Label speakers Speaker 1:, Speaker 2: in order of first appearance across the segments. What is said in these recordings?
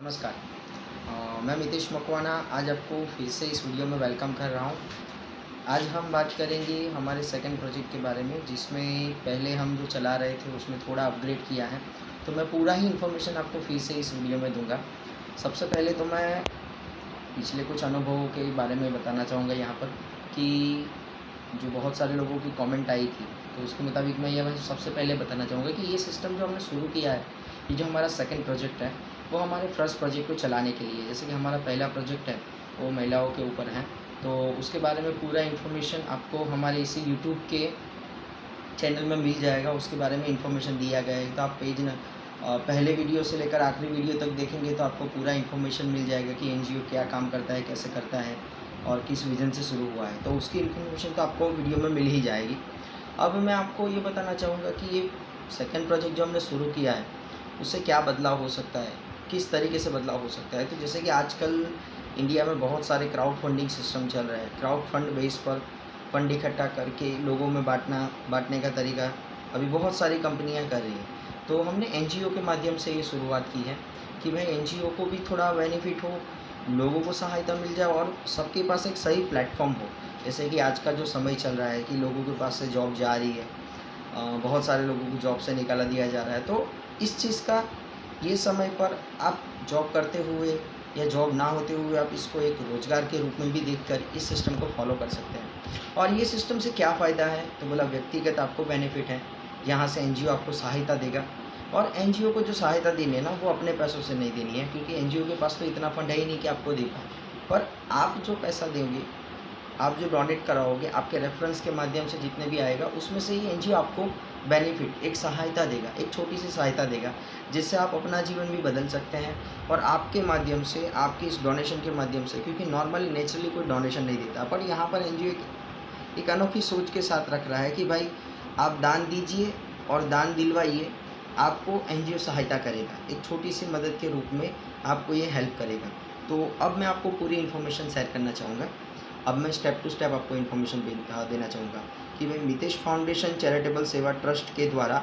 Speaker 1: नमस्कार। मैं मितेश मकवाना आज आपको फिर से इस वीडियो में वेलकम कर रहा हूँ। आज हम बात करेंगे हमारे सेकंड प्रोजेक्ट के बारे में, जिसमें पहले हम जो चला रहे थे उसमें थोड़ा अपग्रेड किया है। तो मैं पूरा ही इन्फॉर्मेशन आपको फिर से इस वीडियो में दूँगा। सबसे पहले तो मैं पिछले कुछ अनुभवों के बारे में बताना चाहूँगा यहाँ पर, कि जो बहुत सारे लोगों की कमेंट आई थी, तो उसके मुताबिक मैं यह सबसे पहले बताना चाहूँगा कि ये सिस्टम जो हमने शुरू किया है, ये जो हमारा सेकंड प्रोजेक्ट है, वो हमारे फर्स्ट प्रोजेक्ट को चलाने के लिए। जैसे कि हमारा पहला प्रोजेक्ट है वो महिलाओं के ऊपर है, तो उसके बारे में पूरा इन्फॉर्मेशन आपको हमारे इसी यूट्यूब के चैनल में मिल जाएगा। उसके बारे में इन्फॉर्मेशन दिया गया है, तो आप पहले वीडियो से लेकर आखिरी वीडियो तक देखेंगे तो आपको पूरा इन्फॉर्मेशन मिल जाएगा कि एनजीओ क्या काम करता है, कैसे करता है और किस विज़न से शुरू हुआ है। तो उसकी इन्फॉर्मेशन तो आपको वीडियो में मिल ही जाएगी। अब मैं आपको ये बताना चाहूँगा कि ये सेकंड प्रोजेक्ट जो हमने शुरू किया है, उससे क्या बदलाव हो सकता है, किस तरीके से बदलाव हो सकता है। तो जैसे कि आजकल इंडिया में बहुत सारे क्राउड फंडिंग सिस्टम चल रहे हैं। क्राउड फंड बेस पर फंड इकट्ठा करके लोगों में बाँटने का तरीका अभी बहुत सारी कंपनियाँ कर रही हैं। तो हमने एनजीओ के माध्यम से ये शुरुआत की है कि भाई एनजीओ को भी थोड़ा बेनिफिट हो, लोगों को सहायता मिल जाए और सबके पास एक सही प्लेटफॉर्म हो। जैसे कि आज का जो समय चल रहा है कि लोगों के पास से जॉब जा रही है, बहुत सारे लोगों को जॉब से निकाला दिया जा रहा है। तो इस चीज़ का ये समय पर आप जॉब करते हुए या जॉब ना होते हुए आप इसको एक रोज़गार के रूप में भी देखकर इस सिस्टम को फॉलो कर सकते हैं। और ये सिस्टम से क्या फ़ायदा है, तो बोला व्यक्तिगत आपको बेनिफिट है, यहाँ से एनजीओ आपको सहायता देगा। और एनजीओ को जो सहायता देनी है ना, वो अपने पैसों से नहीं देनी है, क्योंकि एनजीओ के पास तो इतना फंड है ही नहीं कि आपको दे पाए। पर आप जो पैसा देंगे, आप जो डोनेट कराओगे, आपके रेफरेंस के माध्यम से जितने भी आएगा, उसमें से ही एनजीओ आपको बेनिफिट एक सहायता देगा, एक छोटी सी सहायता देगा, जिससे आप अपना जीवन भी बदल सकते हैं। और आपके माध्यम से, आपके इस डोनेशन के माध्यम से, क्योंकि नॉर्मली नेचुरली कोई डोनेशन नहीं देता, पर यहाँ पर एनजीओ एक अनोखी सोच के साथ रख रहा है कि भाई आप दान दीजिए और दान दिलवाइए, आपको एनजीओ सहायता करेगा, एक छोटी सी मदद के रूप में आपको ये हेल्प करेगा। तो अब मैं आपको पूरी इन्फॉर्मेशन शेयर करना चाहूँगा। अब मैं स्टेप टू स्टेप आपको इन्फॉर्मेशन देना चाहूँगा कि भाई मितेश फाउंडेशन चैरिटेबल सेवा ट्रस्ट के द्वारा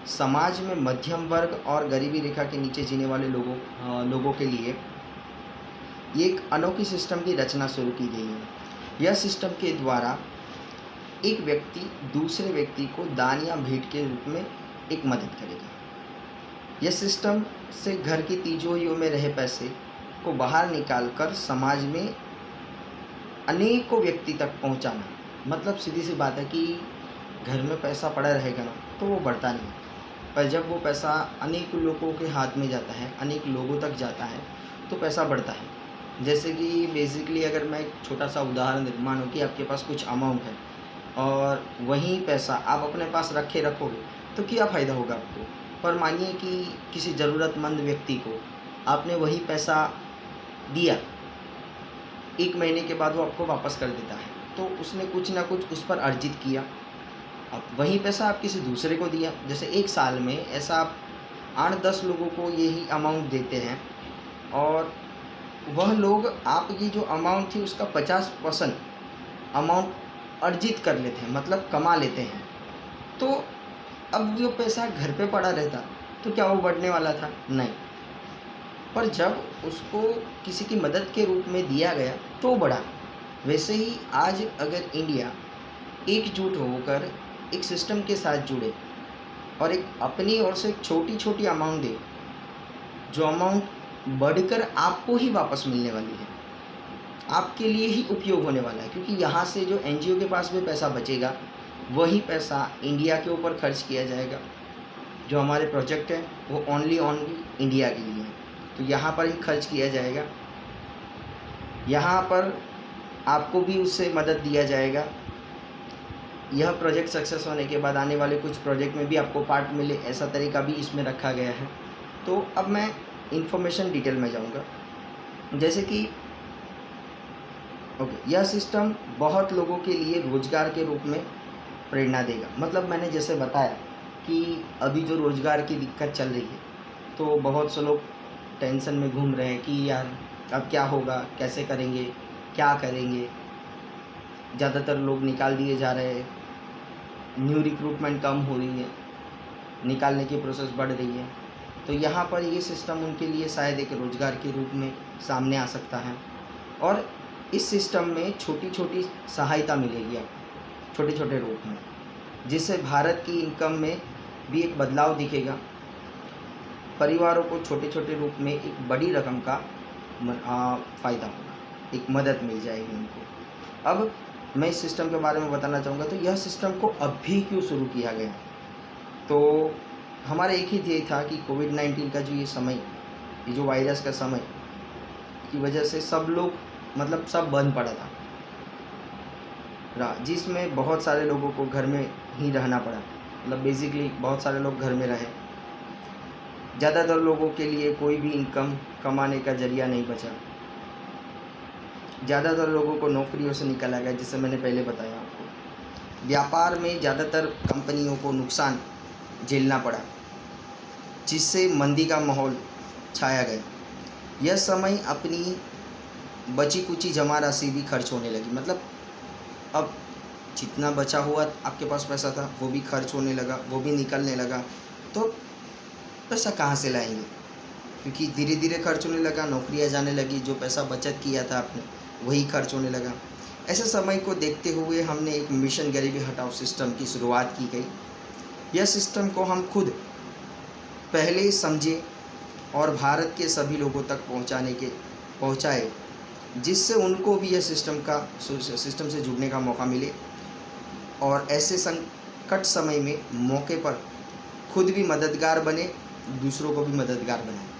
Speaker 1: समाज में मध्यम वर्ग और गरीबी रेखा के नीचे जीने वाले लोगों के लिए ये एक अनोखी सिस्टम की रचना शुरू की गई है। यह सिस्टम के द्वारा एक व्यक्ति दूसरे व्यक्ति को दान या भेंट के रूप में एक मदद करेगा। यह सिस्टम से घर की तिजोरियों में रहे पैसे को बाहर निकालकर समाज में अनेकों व्यक्ति तक पहुंचाना। मतलब सीधी सी बात है कि घर में पैसा पड़ा रहेगा ना, तो वो बढ़ता नहीं, पर जब वो पैसा अनेक लोगों के हाथ में जाता है, अनेक लोगों तक जाता है, तो पैसा बढ़ता है। जैसे कि बेसिकली अगर मैं एक छोटा सा उदाहरण दूँ, मानो कि आपके पास कुछ अमाउंट है और वही पैसा आप अपने पास रखोगे, तो क्या फ़ायदा होगा आपको। पर मानिए कि किसी ज़रूरतमंद व्यक्ति को आपने वही पैसा दिया, 1 महीने के बाद वो आपको वापस कर देता है, तो उसने कुछ ना कुछ उस पर अर्जित किया। अब वही पैसा आप किसी दूसरे को दिया, जैसे 1 साल में ऐसा आप 8-10 लोगों को यही अमाउंट देते हैं, और वह लोग आपकी जो अमाउंट थी उसका 50% अमाउंट अर्जित कर लेते हैं, मतलब कमा लेते हैं। तो अब जो पैसा घर पे पड़ा रहता, तो क्या वो बढ़ने वाला था? नहीं। पर जब उसको किसी की मदद के रूप में दिया गया, तो बढ़ा। वैसे ही आज अगर इंडिया एकजुट होकर एक सिस्टम के साथ जुड़े और एक अपनी ओर से एक छोटी-छोटी अमाउंट दे, जो अमाउंट बढ़कर आपको ही वापस मिलने वाली है, आपके लिए ही उपयोग होने वाला है, क्योंकि यहाँ से जो एनजीओ के पास में पैसा बचेगा, वही पैसा इंडिया के ऊपर खर्च किया जाएगा। जो हमारे प्रोजेक्ट है वो ओनली इंडिया के लिए है, तो यहाँ पर ही खर्च किया जाएगा। यहाँ पर आपको भी उससे मदद दिया जाएगा। यह प्रोजेक्ट सक्सेस होने के बाद आने वाले कुछ प्रोजेक्ट में भी आपको पार्ट मिले, ऐसा तरीका भी इसमें रखा गया है। तो अब मैं इन्फॉर्मेशन डिटेल में जाऊँगा। जैसे कि यह सिस्टम बहुत लोगों के लिए रोज़गार के रूप में प्रेरणा देगा। मतलब मैंने जैसे बताया कि अभी जो रोज़गार की दिक्कत चल रही है, तो बहुत से लोग टेंशन में घूम रहे हैं कि यार अब क्या होगा, कैसे करेंगे, क्या करेंगे। ज़्यादातर लोग निकाल दिए जा रहे हैं, न्यू रिक्रूटमेंट कम हो रही है, निकालने की प्रोसेस बढ़ रही है। तो यहाँ पर ये सिस्टम उनके लिए शायद एक रोज़गार के रूप में सामने आ सकता है। और इस सिस्टम में छोटी छोटी सहायता मिलेगी आपको, छोटे छोटे रूप में, जिससे भारत की इनकम में भी एक बदलाव दिखेगा। परिवारों को छोटे छोटे रूप में एक बड़ी रकम का फ़ायदा होगा, एक मदद मिल जाएगी उनको। अब मैं इस सिस्टम के बारे में बताना चाहूँगा। तो यह सिस्टम को अब भी क्यों शुरू किया गया? तो हमारा एक ही ध्येय था कि कोविड-19 का जो ये समय, ये जो वायरस का समय की वजह से सब लोग मतलब सब बंद पड़ा था, जिसमें बहुत सारे लोगों को घर में ही रहना पड़ा। मतलब बेसिकली बहुत सारे लोग घर में रहे। ज़्यादातर लोगों के लिए कोई भी इनकम कमाने का ज़रिया नहीं बचा। ज़्यादातर लोगों को नौकरियों से निकाला गया, जैसे मैंने पहले बताया आपको। व्यापार में ज़्यादातर कंपनियों को नुकसान झेलना पड़ा, जिससे मंदी का माहौल छाया गया। यह समय अपनी बची कुची जमा राशि भी खर्च होने लगी। मतलब अब जितना बचा हुआ आपके पास पैसा था वो भी खर्च होने लगा, वो भी निकलने लगा। तो पैसा कहाँ से लाएंगे? क्योंकि धीरे धीरे खर्च होने लगा, नौकरियां जाने लगी, जो पैसा बचत किया था आपने वही खर्च होने लगा। ऐसे समय को देखते हुए हमने एक मिशन गरीबी हटाओ सिस्टम की शुरुआत की गई। यह सिस्टम को हम खुद पहले समझे और भारत के सभी लोगों तक पहुँचाए, जिससे उनको भी यह सिस्टम से जुड़ने का मौका मिले और ऐसे संकट समय में मौके पर खुद भी मददगार बने, दूसरों को भी मददगार बनाए।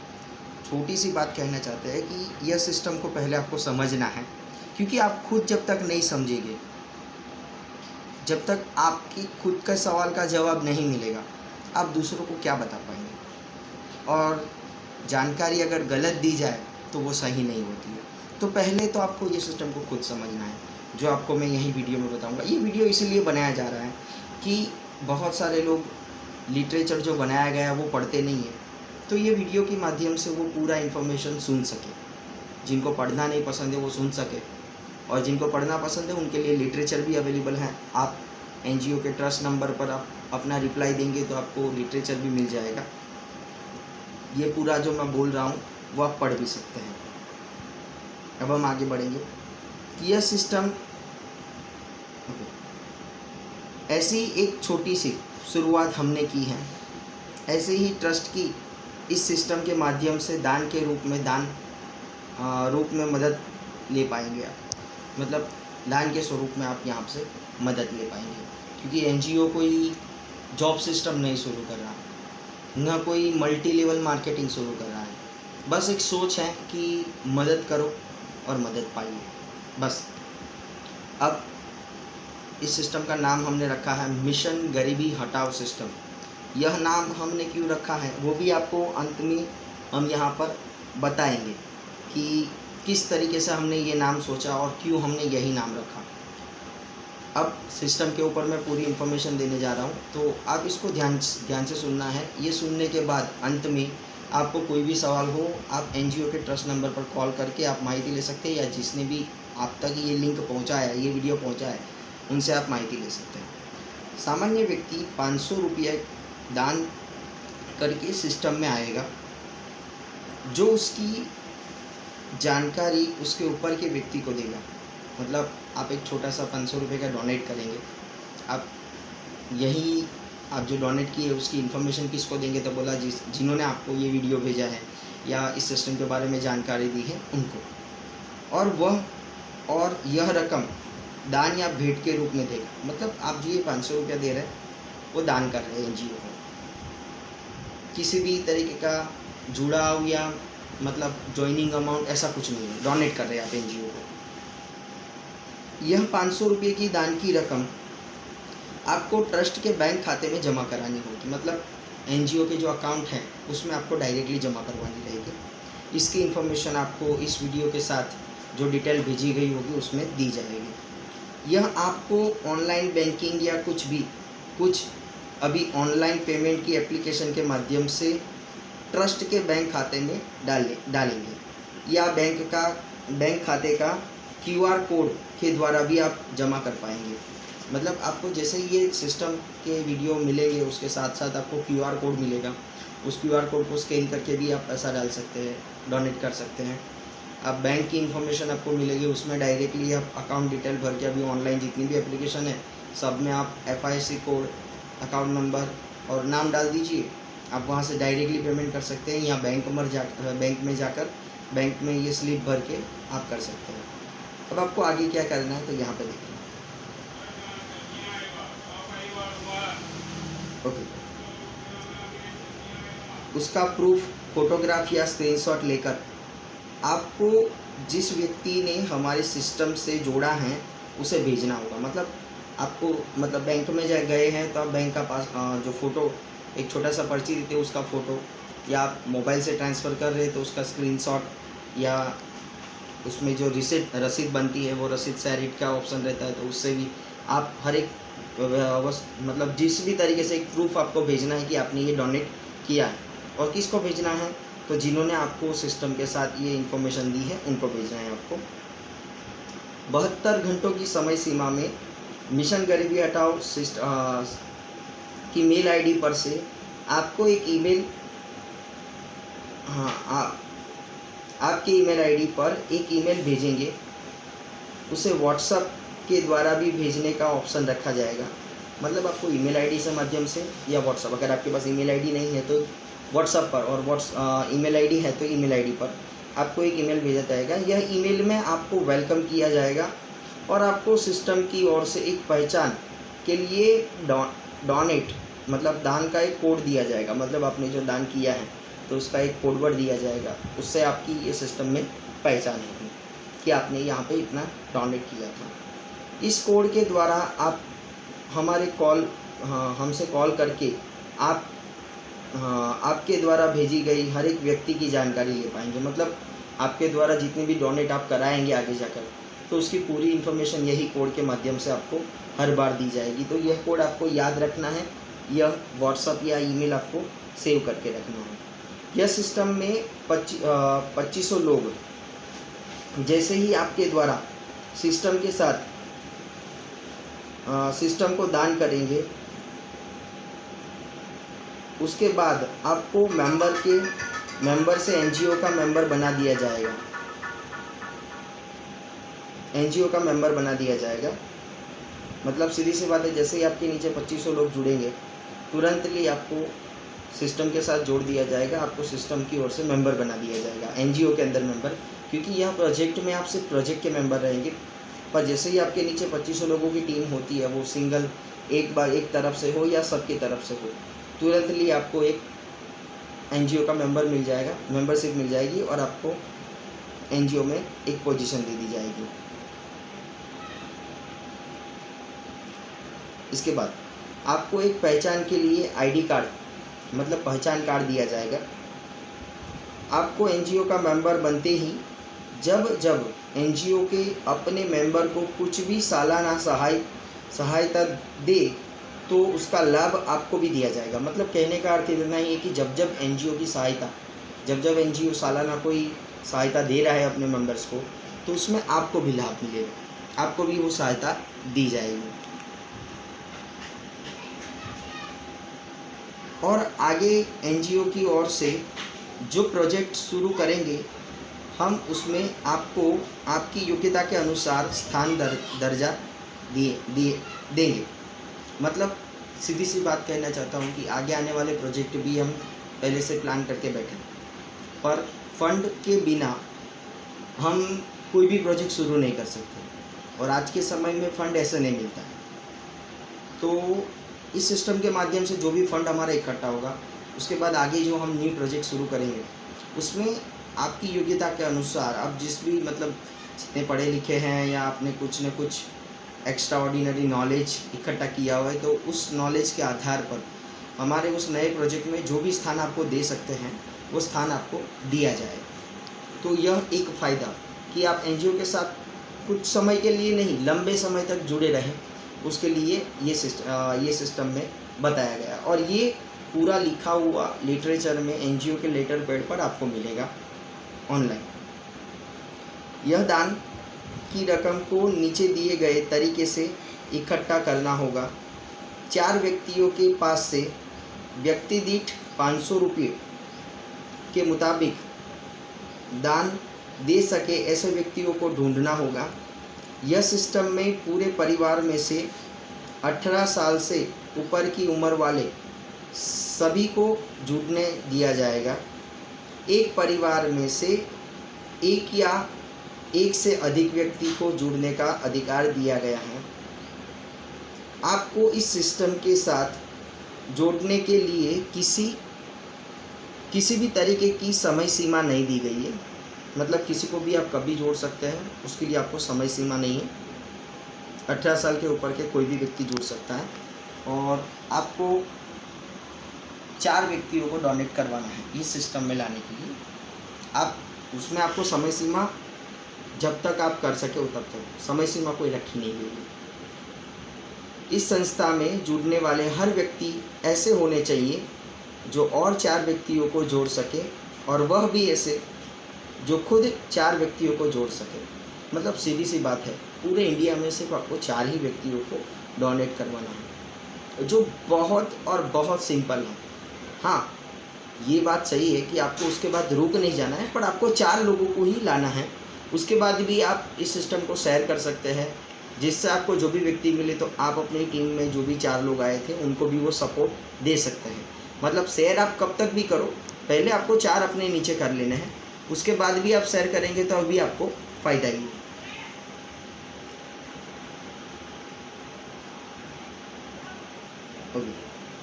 Speaker 1: छोटी सी बात कहना चाहते हैं कि यह सिस्टम को पहले आपको समझना है, क्योंकि आप खुद जब तक नहीं समझेंगे, जब तक आपकी खुद का सवाल का जवाब नहीं मिलेगा, आप दूसरों को क्या बता पाएंगे। और जानकारी अगर गलत दी जाए तो वो सही नहीं होती है। तो पहले तो आपको ये सिस्टम को खुद समझना है, जो आपको मैं यही वीडियो में बताऊंगा। ये वीडियो इसलिए बनाया जा रहा है कि बहुत सारे लोग लिटरेचर जो बनाया गया है वो पढ़ते नहीं है, तो ये वीडियो के माध्यम से वो पूरा इन्फॉर्मेशन सुन सके। जिनको पढ़ना नहीं पसंद है वो सुन सके, और जिनको पढ़ना पसंद है उनके लिए लिटरेचर भी अवेलेबल है। आप NGO के ट्रस्ट नंबर पर आप अपना रिप्लाई देंगे तो आपको लिटरेचर भी मिल जाएगा। ये पूरा जो मैं बोल रहा हूँ वो आप पढ़ भी सकते हैं। अब हम आगे बढ़ेंगे कि यह सिस्टम ऐसी एक छोटी सी शुरुआत हमने की है। ऐसे ही ट्रस्ट की इस सिस्टम के माध्यम से दान के रूप में मदद ले पाएंगे आप। मतलब दान के स्वरूप में आप यहाँ से मदद ले पाएंगे, क्योंकि NGO कोई जॉब सिस्टम नहीं शुरू कर रहा, न कोई मल्टी लेवल मार्केटिंग शुरू कर रहा है। बस एक सोच है कि मदद करो और मदद पाइए, बस। अब इस सिस्टम का नाम हमने रखा है मिशन गरीबी हटाओ सिस्टम। यह नाम हमने क्यों रखा है वो भी आपको अंत में हम यहाँ पर बताएंगे कि किस तरीके से हमने ये नाम सोचा और क्यों हमने यही नाम रखा। अब सिस्टम के ऊपर मैं पूरी इन्फॉर्मेशन देने जा रहा हूँ, तो आप इसको ध्यान से सुनना है। ये सुनने के बाद अंत में आपको कोई भी सवाल हो, आप NGO के ट्रस्ट नंबर पर कॉल करके आप माहिती ले सकते हैं, या जिसने भी आप तक ये लिंक पहुँचाया है, ये वीडियो पहुँचा है, उनसे आप माहिती ले सकते हैं। सामान्य व्यक्ति 500 रुपये दान करके सिस्टम में आएगा। जो उसकी जानकारी उसके ऊपर के व्यक्ति को देगा। मतलब आप एक छोटा सा 500 रुपये का डोनेट करेंगे, आप जो डोनेट किए उसकी इन्फॉर्मेशन किसको देंगे? तो बोला जिन्होंने आपको ये वीडियो भेजा है या इस सिस्टम के बारे में जानकारी दी है उनको। और यह रकम दान या भेंट के रूप में देगा। मतलब आप जो ये 500 रुपया दे रहे हैं वो दान कर रहे हैं NGO को। किसी भी तरीके का जुड़ाव या मतलब ज्वाइनिंग अमाउंट ऐसा कुछ नहीं है, डोनेट कर रहे हैं आप NGO को। यह 500 रुपये की दान की रकम आपको ट्रस्ट के बैंक खाते में जमा करानी होगी। मतलब NGO के जो अकाउंट हैं उसमें आपको डायरेक्टली जमा करवानी रहेगी। इसकी इन्फॉर्मेशन आपको इस वीडियो के साथ जो डिटेल भेजी गई होगी उसमें दी जाएगी। यह आपको ऑनलाइन बैंकिंग या कुछ अभी ऑनलाइन पेमेंट की एप्लीकेशन के माध्यम से ट्रस्ट के बैंक खाते में डालेंगे, या बैंक खाते का QR कोड के द्वारा भी आप जमा कर पाएंगे। मतलब आपको जैसे ये सिस्टम के वीडियो मिलेंगे उसके साथ साथ आपको QR कोड मिलेगा, उस QR कोड को स्कैन करके भी आप पैसा डाल सकते हैं, डोनेट कर सकते हैं। आप बैंक की इन्फॉर्मेशन आपको मिलेगी, उसमें डायरेक्टली आप अकाउंट डिटेल भर के, अभी ऑनलाइन जितनी भी एप्लीकेशन है सब में आप FIC कोड, अकाउंट नंबर और नाम डाल दीजिए। आप वहाँ से डायरेक्टली पेमेंट कर सकते हैं, या बैंक में जाकर बैंक में ये स्लिप भर के आप कर सकते हैं। अब आपको आगे क्या करना है तो यहाँ पे देखिए। ओके, उसका प्रूफ फोटोग्राफ या स्क्रीनशॉट लेकर आपको जिस व्यक्ति ने हमारे सिस्टम से जोड़ा है उसे भेजना होगा। मतलब आपको बैंक में गए हैं तो आप बैंक का पास जो फ़ोटो, एक छोटा सा पर्ची देते हैं उसका फ़ोटो, या आप मोबाइल से ट्रांसफ़र कर रहे हैं तो उसका स्क्रीनशॉट, या उसमें जो रसीद बनती है वो रसीद से एडिट का ऑप्शन रहता है तो उससे भी आप हर एक जिस भी तरीके से एक प्रूफ आपको भेजना है कि आपने ये डोनेट किया है। और किसको भेजना है तो जिन्होंने आपको सिस्टम के साथ ये इन्फॉर्मेशन दी है उनको भेजना है आपको। 72 घंटों की समय सीमा में मिशन गरीबी हटाओ की मेल आईडी पर से आपको एक ईमेल, आपके ईमेल आईडी पर एक ईमेल भेजेंगे। उसे व्हाट्सएप के द्वारा भी भेजने का ऑप्शन रखा जाएगा। मतलब आपको ईमेल आईडी से माध्यम से या व्हाट्सएप, अगर आपके पास ईमेल आईडी नहीं है तो व्हाट्सएप पर, और ईमेल आईडी है तो ईमेल आईडी पर आपको एक ईमेल भेजा जाएगा। यह ईमेल में आपको वेलकम किया जाएगा और आपको सिस्टम की ओर से एक पहचान के लिए डोनेट दान का एक कोड दिया जाएगा। मतलब आपने जो दान किया है तो उसका एक कोड वर्ड दिया जाएगा, उससे आपकी ये सिस्टम में पहचान होगी कि आपने यहाँ पे इतना डोनेट किया था। इस कोड के द्वारा आप हमसे कॉल करके आप आपके द्वारा भेजी गई हर एक व्यक्ति की जानकारी ले पाएंगे। मतलब आपके द्वारा जितने भी डोनेट आप कराएंगे आगे जाकर तो उसकी पूरी इन्फॉर्मेशन यही कोड के माध्यम से आपको हर बार दी जाएगी। तो यह कोड आपको याद रखना है, यह व्हाट्सएप या ईमेल आपको सेव करके रखना है। यह सिस्टम में 2500 लोग जैसे ही आपके द्वारा सिस्टम के साथ सिस्टम को दान करेंगे, उसके बाद आपको मेंबर से एनजीओ का मेंबर बना दिया जाएगा। एनजीओ का मेंबर बना दिया जाएगा मतलब सीधी सी बात है, जैसे ही आपके नीचे 2500 लोग जुड़ेंगे तुरंत ही आपको सिस्टम के साथ जोड़ दिया जाएगा। आपको सिस्टम की ओर से मेंबर बना दिया जाएगा, एनजीओ के अंदर मेंबर, क्योंकि यह प्रोजेक्ट में आप सिर्फ प्रोजेक्ट के मेंबर रहेंगे। पर जैसे ही आपके नीचे 2500 लोगों की टीम होती है, वो सिंगल एक तरफ से हो या सबकी तरफ से हो, तुरंत ही आपको एक एनजीओ का मेंबर मिल जाएगा, मेंबरशिप मिल जाएगी और आपको एनजीओ में एक पोजीशन दे दी जाएगी। इसके बाद आपको एक पहचान के लिए आईडी कार्ड पहचान कार्ड दिया जाएगा। आपको एनजीओ का मेंबर बनते ही जब एनजीओ के अपने मेंबर को कुछ भी सालाना सहायता दे तो उसका लाभ आपको भी दिया जाएगा। मतलब कहने का अर्थ इतना ही है कि जब एनजीओ की सहायता, जब एनजीओ सालाना कोई सहायता दे रहा है अपने मेंबर्स को, तो उसमें आपको भी लाभ मिलेगा, आपको भी वो सहायता दी जाएगी। और आगे एनजीओ की ओर से जो प्रोजेक्ट शुरू करेंगे, हम उसमें आपको आपकी योग्यता के अनुसार स्थान दर्जा देंगे। मतलब सीधी सी बात कहना चाहता हूँ कि आगे आने वाले प्रोजेक्ट भी हम पहले से प्लान करके बैठे, पर फंड के बिना हम कोई भी प्रोजेक्ट शुरू नहीं कर सकते और आज के समय में फ़ंड ऐसे नहीं मिलता है। तो इस सिस्टम के माध्यम से जो भी फंड हमारा इकट्ठा होगा, उसके बाद आगे जो हम न्यू प्रोजेक्ट शुरू करेंगे उसमें आपकी योग्यता के अनुसार आप जिस भी जितने पढ़े लिखे हैं या आपने कुछ न कुछ एक्स्ट्रा ऑर्डिनरी नॉलेज इकट्ठा किया हुआ है, तो उस नॉलेज के आधार पर हमारे उस नए प्रोजेक्ट में जो भी स्थान आपको दे सकते हैं वो स्थान आपको दिया जाए। तो यह एक फ़ायदा कि आप एनजीओ के साथ कुछ समय के लिए नहीं, लंबे समय तक जुड़े रहें, उसके लिए ये सिस्टम में बताया गया। और ये पूरा लिखा हुआ लिटरेचर में एनजीओ के लेटर पैड पर आपको मिलेगा ऑनलाइन। यह दान की रकम को नीचे दिए गए तरीके से इकट्ठा करना होगा। 4 व्यक्तियों के पास से व्यक्ति दीठ 500 रुपये के मुताबिक दान दे सके ऐसे व्यक्तियों को ढूंढना होगा। यह सिस्टम में पूरे परिवार में से 18 साल से ऊपर की उम्र वाले सभी को जुड़ने दिया जाएगा। एक परिवार में से एक या एक से अधिक व्यक्ति को जुड़ने का अधिकार दिया गया है। आपको इस सिस्टम के साथ जोड़ने के लिए किसी भी तरीके की समय सीमा नहीं दी गई है। मतलब किसी को भी आप कभी जोड़ सकते हैं, उसके लिए आपको समय सीमा नहीं है। 18 साल के ऊपर के कोई भी व्यक्ति जुड़ सकता है और आपको 4 व्यक्तियों को डोनेट करवाना है इस सिस्टम में लाने के लिए। आप उसमें आपको समय सीमा जब तक आप कर सके तब तक, समय सीमा कोई रखी नहीं गई है। इस संस्था में जुड़ने वाले हर व्यक्ति ऐसे होने चाहिए जो और 4 व्यक्तियों को जोड़ सके, और वह भी ऐसे जो खुद 4 व्यक्तियों को जोड़ सके। मतलब सीधी सी बात है, पूरे इंडिया में सिर्फ आपको 4 ही व्यक्तियों को डोनेट करवाना है, जो बहुत और बहुत सिंपल है। हाँ, ये बात सही है कि आपको उसके बाद रुक नहीं जाना है, पर आपको 4 लोगों को ही लाना है। उसके बाद भी आप इस सिस्टम को शेयर कर सकते हैं, जिससे आपको जो भी व्यक्ति मिले तो आप अपनी टीम में जो भी 4 लोग आए थे उनको भी वो सपोर्ट दे सकते हैं। मतलब शेयर आप कब तक भी करो, पहले आपको 4 अपने नीचे कर लेने हैं, उसके बाद भी आप शेयर करेंगे तो अभी आपको फ़ायदा ही है।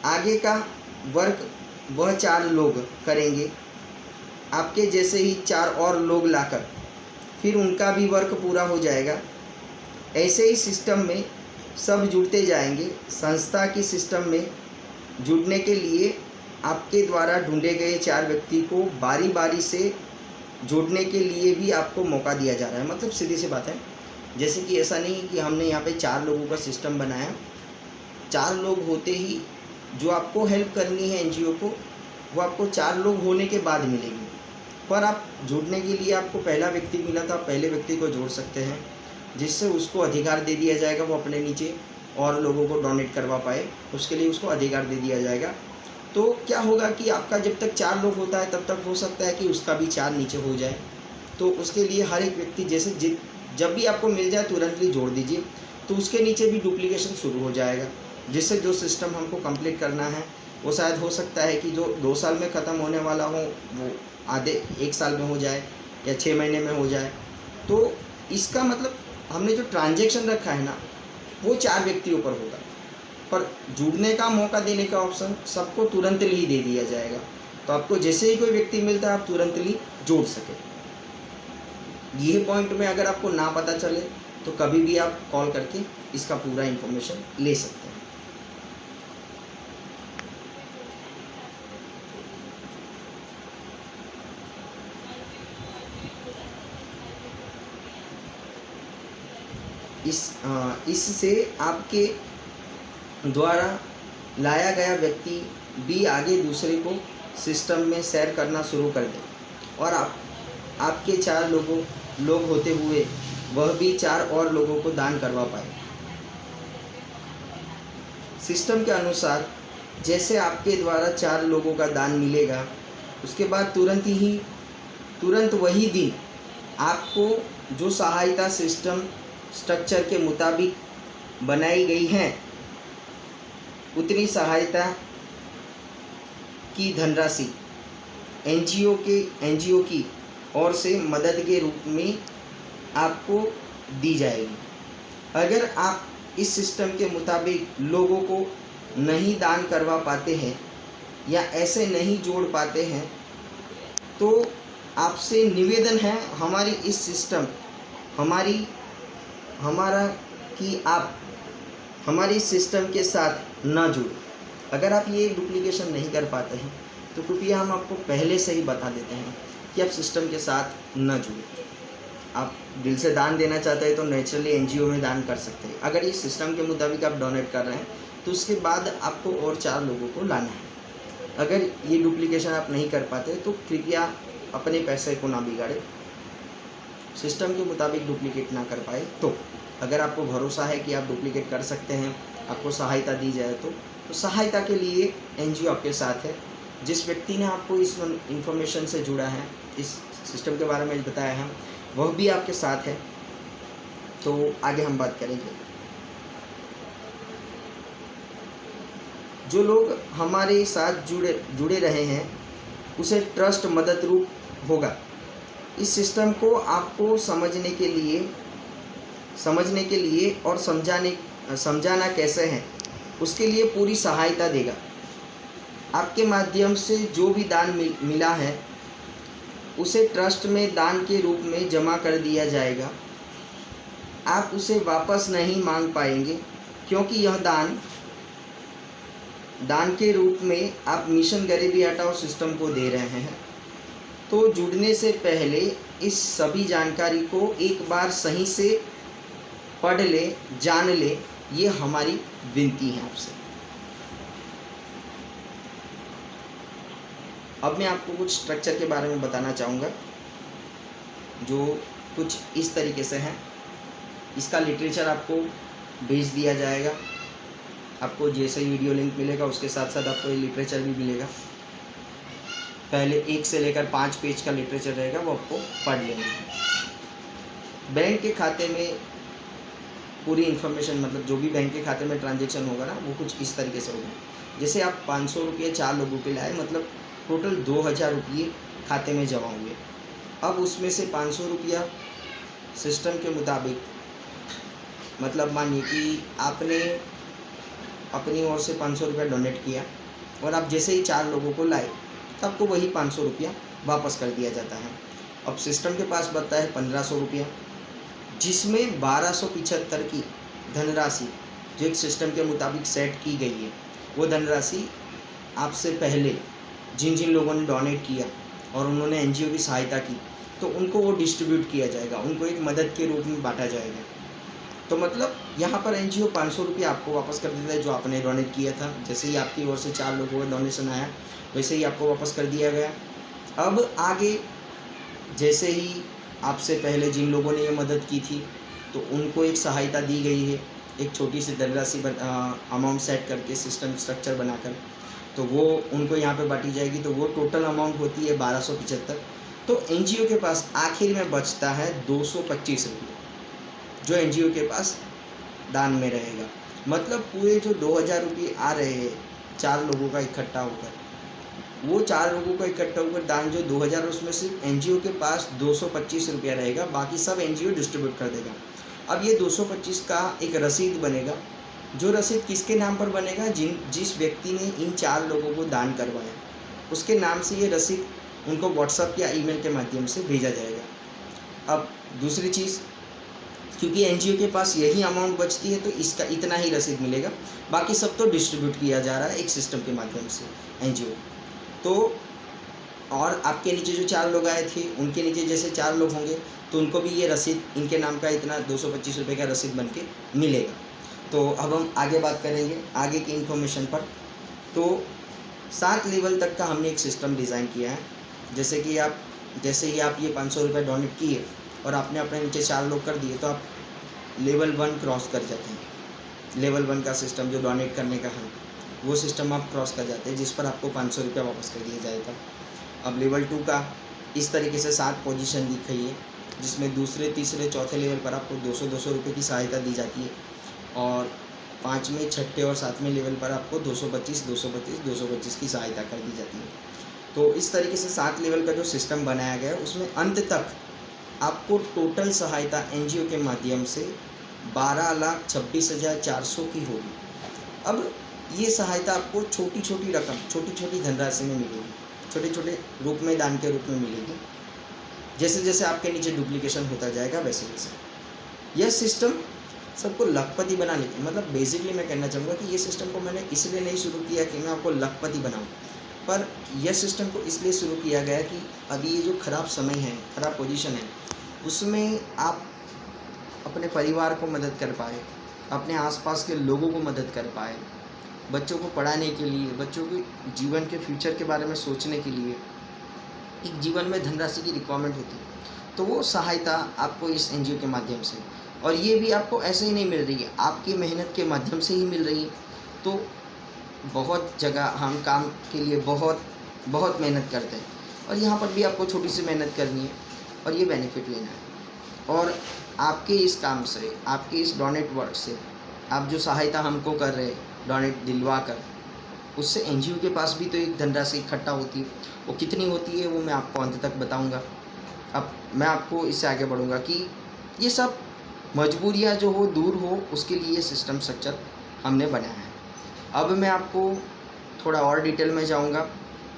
Speaker 1: आगे का वर्क वह 4 लोग करेंगे, आपके जैसे ही 4 और लोग लाकर फिर उनका भी वर्क पूरा हो जाएगा। ऐसे ही सिस्टम में सब जुड़ते जाएंगे। संस्था की सिस्टम में जुड़ने के लिए आपके द्वारा ढूंढे गए 4 व्यक्ति को बारी बारी से जोड़ने के लिए भी आपको मौका दिया जा रहा है। मतलब सीधी सी बात है, जैसे कि ऐसा नहीं कि हमने यहाँ पे 4 लोगों का सिस्टम बनाया, 4 लोग होते ही जो आपको हेल्प करनी है एनजीओ को, वो आपको 4 लोग होने के बाद मिलेगी। पर आप जुड़ने के लिए आपको पहला व्यक्ति मिला तो आप पहले व्यक्ति को जोड़ सकते हैं, जिससे उसको अधिकार दे दिया जाएगा वो अपने नीचे और लोगों को डोनेट करवा पाए, उसके लिए उसको अधिकार दे दिया जाएगा। तो क्या होगा कि आपका जब तक 4 लोग होता है तब तक हो सकता है कि उसका भी 4 नीचे हो जाए। तो उसके लिए हर एक व्यक्ति जैसे जब भी आपको मिल जाए तुरंत ही जोड़ दीजिए, तो उसके नीचे भी डुप्लीकेशन शुरू हो जाएगा, जिससे जो सिस्टम हमको कंप्लीट करना है वो शायद हो सकता है कि जो 2 साल में ख़त्म होने वाला हो वो आधे 1 साल में हो जाए या 6 महीने में हो जाए। तो इसका मतलब हमने जो ट्रांजैक्शन रखा है ना, वो 4 व्यक्तियों पर होगा, पर जुड़ने का मौका देने का ऑप्शन सबको तुरंत ही दे दिया जाएगा। तो आपको जैसे ही कोई व्यक्ति मिलता है आप तुरंत ही जोड़ सके। ये पॉइंट में अगर आपको ना पता चले तो कभी भी आप कॉल करके इसका पूरा इन्फॉर्मेशन ले सकते हैं। इससे आपके द्वारा लाया गया व्यक्ति भी आगे दूसरे को सिस्टम में शेयर करना शुरू कर दे, और आपके 4 लोग होते हुए वह भी 4 और लोगों को दान करवा पाए। सिस्टम के अनुसार जैसे आपके द्वारा 4 लोगों का दान मिलेगा, उसके बाद तुरंत वही दिन आपको जो सहायता सिस्टम स्ट्रक्चर के मुताबिक बनाई गई है, उतनी सहायता की धनराशि एनजीओ की ओर से मदद के रूप में आपको दी जाएगी। अगर आप इस सिस्टम के मुताबिक लोगों को नहीं दान करवा पाते हैं या ऐसे नहीं जोड़ पाते हैं, तो आपसे निवेदन है हमारी इस सिस्टम हमारा कि आप हमारी सिस्टम के साथ ना जुड़े। अगर आप ये डुप्लीकेशन नहीं कर पाते हैं तो कृपया हम आपको पहले से ही बता देते हैं कि आप सिस्टम के साथ ना जुड़े। आप दिल से दान देना चाहते हैं तो नेचुरली एनजीओ में दान कर सकते हैं। अगर इस सिस्टम के मुताबिक आप डोनेट कर रहे हैं तो उसके बाद आपको और 4 लोगों को लाना है। अगर ये डुप्लीकेशन आप नहीं कर पाते तो कृपया अपने पैसे को ना बिगाड़े, सिस्टम के मुताबिक डुप्लीकेट ना कर पाए। तो अगर आपको भरोसा है कि आप डुप्लीकेट कर सकते हैं, आपको सहायता दी जाए तो सहायता के लिए एनजीओ आपके साथ है। जिस व्यक्ति ने आपको इस इन्फॉर्मेशन से जुड़ा है, इस सिस्टम के बारे में बताया है, वह भी आपके साथ है। तो आगे हम बात करेंगे। जो लोग हमारे साथ जुड़े रहे हैं उसे ट्रस्ट मदद रूप होगा। इस सिस्टम को आपको समझने के लिए और समझाना कैसे है उसके लिए पूरी सहायता देगा। आपके माध्यम से जो भी दान मिला है उसे ट्रस्ट में दान के रूप में जमा कर दिया जाएगा। आप उसे वापस नहीं मांग पाएंगे क्योंकि यह दान के रूप में आप मिशन गरीबी हटाओ सिस्टम को दे रहे हैं। तो जुड़ने से पहले इस सभी जानकारी को एक बार सही से पढ़ ले, जान ले, ये हमारी विनती है आपसे। अब मैं आपको कुछ स्ट्रक्चर के बारे में बताना चाहूँगा जो कुछ इस तरीके से है। इसका लिटरेचर आपको भेज दिया जाएगा। आपको जैसे ही वीडियो लिंक मिलेगा उसके साथ साथ आपको ये लिटरेचर भी मिलेगा। पहले 1 से लेकर 5 पेज का लिटरेचर रहेगा, वो आपको पढ़ लेना है। बैंक के खाते में पूरी इन्फॉर्मेशन, मतलब जो भी बैंक के खाते में ट्रांजेक्शन होगा ना, वो कुछ इस तरीके से होगा। जैसे आप 500 रुपये 4 लोगों के लाए, मतलब टोटल 2000 रुपये खाते में जमा हुए। अब उसमें से 500 रुपया सिस्टम के मुताबिक, मतलब मानिए कि आपने अपनी ओर से 500 रुपया डोनेट किया और आप जैसे ही 4 लोगों को लाए तो आपको वही 500 रुपया वापस कर दिया जाता है। अब सिस्टम के पास बचता है 1500 रुपया, जिसमें 1275 की धनराशि जो एक सिस्टम के मुताबिक सेट की गई है, वो धनराशि आपसे पहले जिन लोगों ने डोनेट किया और उन्होंने एनजीओ की सहायता की, तो उनको वो डिस्ट्रीब्यूट किया जाएगा, उनको एक मदद के रूप में बांटा जाएगा। तो मतलब यहाँ पर एनजीओ 500 रुपये आपको वापस कर देता है जो आपने डोनेट किया था। जैसे ही आपकी ओर से 4 लोगों का डोनेशन आया वैसे ही आपको वापस कर दिया गया। अब आगे जैसे ही आपसे पहले जिन लोगों ने ये मदद की थी तो उनको एक सहायता दी गई है, एक छोटी सी धनराशि अमाउंट सेट करके सिस्टम स्ट्रक्चर बनाकर, तो वो उनको यहाँ पे बांटी जाएगी। तो वो टोटल अमाउंट होती है 1275। तो एनजीओ के पास आखिर में बचता है 225 रुपये जो एनजीओ के पास दान में रहेगा। मतलब पूरे जो 2000 रुपये आ रहे हैं 4 लोगों का इकट्ठा होकर, वो 4 लोगों का इकट्ठा होकर दान जो 2000, उसमें सिर्फ एनजीओ के पास 225 रुपया रहेगा, बाकी सब एनजीओ डिस्ट्रीब्यूट कर देगा। अब ये 225 का एक रसीद बनेगा, जो रसीद किसके नाम पर बनेगा? जिस व्यक्ति ने इन 4 लोगों को दान करवाया उसके नाम से ये रसीद उनको व्हाट्सएप या ईमेल के माध्यम से भेजा जाएगा। अब दूसरी चीज़, क्योंकि एनजीओ के पास यही अमाउंट बचती है तो इसका इतना ही रसीद मिलेगा, बाकी सब तो डिस्ट्रीब्यूट किया जा रहा है एक सिस्टम के माध्यम से एनजीओ। तो और आपके नीचे जो 4 लोग आए थे उनके नीचे जैसे 4 लोग होंगे तो उनको भी ये रसीद, इनके नाम का इतना 225 रुपये का रसीद बन के मिलेगा। तो अब हम आगे बात करेंगे आगे की इन्फॉर्मेशन पर। तो 7 लेवल तक का हमने एक सिस्टम डिज़ाइन किया है। जैसे ही आप ये 500 रुपये डोनेट किए और आपने अपने नीचे 4 लोग कर दिए तो आप लेवल 1 क्रॉस कर जाते हैं। लेवल 1 का सिस्टम जो डोनेट करने का है वो सिस्टम आप क्रॉस कर जाते हैं, जिस पर आपको 500 रुपया वापस कर दिया जाएगा। अब लेवल 2 का इस तरीके से 7 पोजीशन दिख रही है, जिसमें दूसरे, तीसरे, चौथे लेवल पर आपको 200 रुपये की सहायता दी जाती है और 5वें, 6ठे और 7वें लेवल पर आपको 225 की सहायता कर दी जाती है। तो इस तरीके से 7 लेवल का जो सिस्टम बनाया गया है उसमें अंत तक आपको टोटल सहायता एनजीओ के माध्यम से 12,26,400 की होगी। अब ये सहायता आपको छोटी छोटी रकम, छोटी छोटी धनराशि में मिलेगी, छोटे छोटे रूप में, दान के रूप में मिलेगी। जैसे जैसे आपके नीचे डुप्लीकेशन होता जाएगा वैसे वैसे। यह सिस्टम सबको लखपति बनाने की, मतलब बेसिकली मैं कहना चाहूँगा कि ये सिस्टम को मैंने इसलिए नहीं शुरू किया कि मैं आपको लखपति बनाऊँ, पर यह सिस्टम को इसलिए शुरू किया गया कि अभी ये जो ख़राब समय है, ख़राब पोजीशन है, उसमें आप अपने परिवार को मदद कर पाए, अपने आसपास के लोगों को मदद कर पाए, बच्चों को पढ़ाने के लिए, बच्चों के जीवन के फ्यूचर के बारे में सोचने के लिए एक जीवन में धनराशि की रिक्वायरमेंट होती है। तो वो सहायता आपको इस एनजीओ के माध्यम से, और ये भी आपको ऐसे ही नहीं मिल रही है, आपकी मेहनत के माध्यम से ही मिल रही है। तो बहुत जगह हम काम के लिए बहुत बहुत मेहनत करते हैं, और यहाँ पर भी आपको छोटी सी मेहनत करनी है और ये बेनिफिट लेना है। और आपके इस काम से, आपके इस डोनेट वर्क से, आप जो सहायता हमको कर रहे हैं डोनेट दिलवा कर, उससे एनजीओ के पास भी तो एक धनराशि इकट्ठा होती है। वो कितनी होती है वो मैं आपको अंत तक बताऊंगा। अब मैं आपको इससे आगे बढ़ूंगा कि ये सब मजबूरियां जो हो दूर हो, उसके लिए सिस्टम स्ट्रक्चर हमने बनाया है। अब मैं आपको थोड़ा और डिटेल में जाऊंगा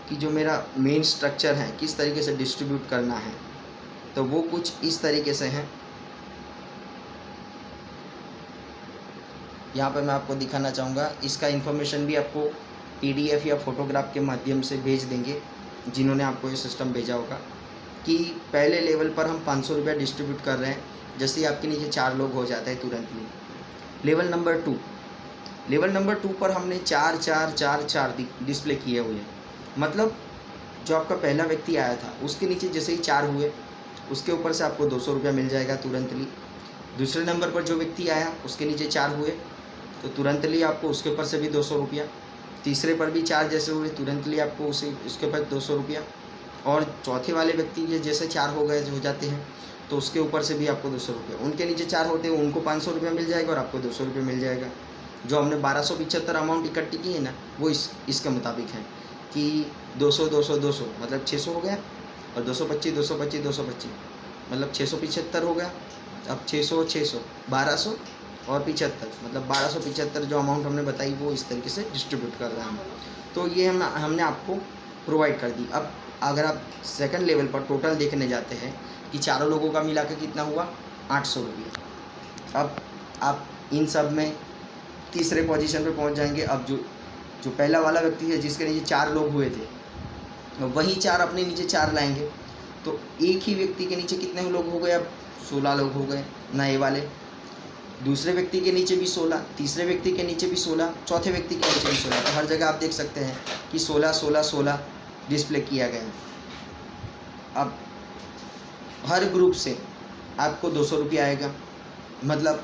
Speaker 1: कि जो मेरा मेन स्ट्रक्चर है किस तरीके से डिस्ट्रीब्यूट करना है। तो वो कुछ इस तरीके से हैं। यहाँ पर मैं आपको दिखाना चाहूँगा, इसका इन्फॉर्मेशन भी आपको PDF या फोटोग्राफ के माध्यम से भेज देंगे जिन्होंने आपको ये सिस्टम भेजा होगा, कि पहले लेवल पर हम 500 रुपया डिस्ट्रीब्यूट कर रहे हैं। जैसे ही आपके नीचे 4 लोग हो जाते हैं तुरंत ही लेवल नंबर 2 पर हमने 4 4 4 4 डिस्प्ले किए हुए हैं। मतलब जो आपका पहला व्यक्ति आया था उसके नीचे जैसे ही 4 हुए, उसके ऊपर से आपको 200 रुपया मिल जाएगा तुरंतली। दूसरे नंबर पर जो व्यक्ति आया उसके नीचे 4 हुए तो तुरंतली आपको उसके ऊपर से भी 200 रुपया। तीसरे पर भी 4 जैसे हुए, तुरंतली आपको उसके ऊपर 200 रुपया। और चौथे वाले व्यक्ति के जैसे 4 हो जाते हैं तो उसके ऊपर से भी आपको 200 रुपया। उनके नीचे 4 होते हैं, उनको 500 रुपया मिल जाएगा और आपको 200 रुपया मिल जाएगा। जो हमने 1275 अमाउंट इकट्ठी की है ना, वो इसके मुताबिक है कि 200 200 200 मतलब 600 हो गया, और 225 225 225 मतलब 675 हो गया। अब 600 600 1200 और 75 मतलब 1275 जो अमाउंट हमने बताई वो इस तरीके से डिस्ट्रीब्यूट कर रहे हैं। तो ये हमने आपको प्रोवाइड कर दी। अब अगर आप सेकंड लेवल पर टोटल देखने जाते हैं कि चारों लोगों का मिला के कितना हुआ, 800 रुपये। अब आप इन सब में तीसरे पोजीशन पे पहुंच जाएंगे। अब जो पहला वाला व्यक्ति है जिसके नीचे 4 लोग हुए थे, वही 4 अपने नीचे 4 लाएंगे तो एक ही व्यक्ति के नीचे कितने लोग हो गए, अब 16 लोग हो गए नए वाले। दूसरे व्यक्ति के नीचे भी 16, तीसरे व्यक्ति के नीचे भी 16, चौथे व्यक्ति के नीचे भी 16। तो हर जगह आप देख सकते हैं कि 16 16 16 डिस्प्ले किया गया है। अब हर ग्रुप से आपको 200 रुपया आएगा। मतलब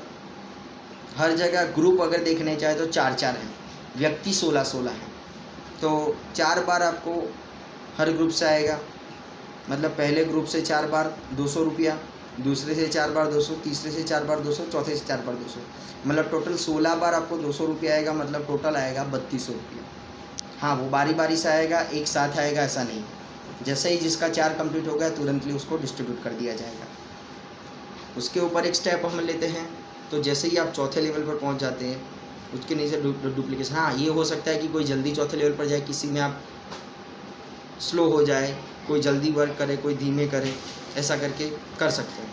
Speaker 1: हर जगह ग्रुप अगर देखने चाहे तो 4 4 हैं, व्यक्ति 16 16 हैं, तो 4 बार आपको हर ग्रुप से आएगा। मतलब पहले ग्रुप से 4 बार 200 रुपया, दूसरे से 4 बार 200, तीसरे से 4 बार 200, चौथे से 4 बार 200, मतलब टोटल 16 बार आपको 200 रुपया आएगा। मतलब टोटल आएगा 3200 रुपया। हाँ, वो बारी बारी से आएगा, एक साथ आएगा ऐसा नहीं। जैसे ही जिसका 4 कंप्लीट हो गया तुरंतली उसको डिस्ट्रीब्यूट कर दिया जाएगा। उसके ऊपर एक स्टेप हम लेते हैं। तो जैसे ही आप चौथे लेवल पर पहुंच जाते हैं उसके नीचे डुप्लीकेशन। हाँ, ये हो सकता है कि कोई जल्दी चौथे लेवल पर जाए, किसी में आप स्लो हो जाए, कोई जल्दी वर्क करे, कोई धीमे करे, ऐसा करके कर सकते हैं।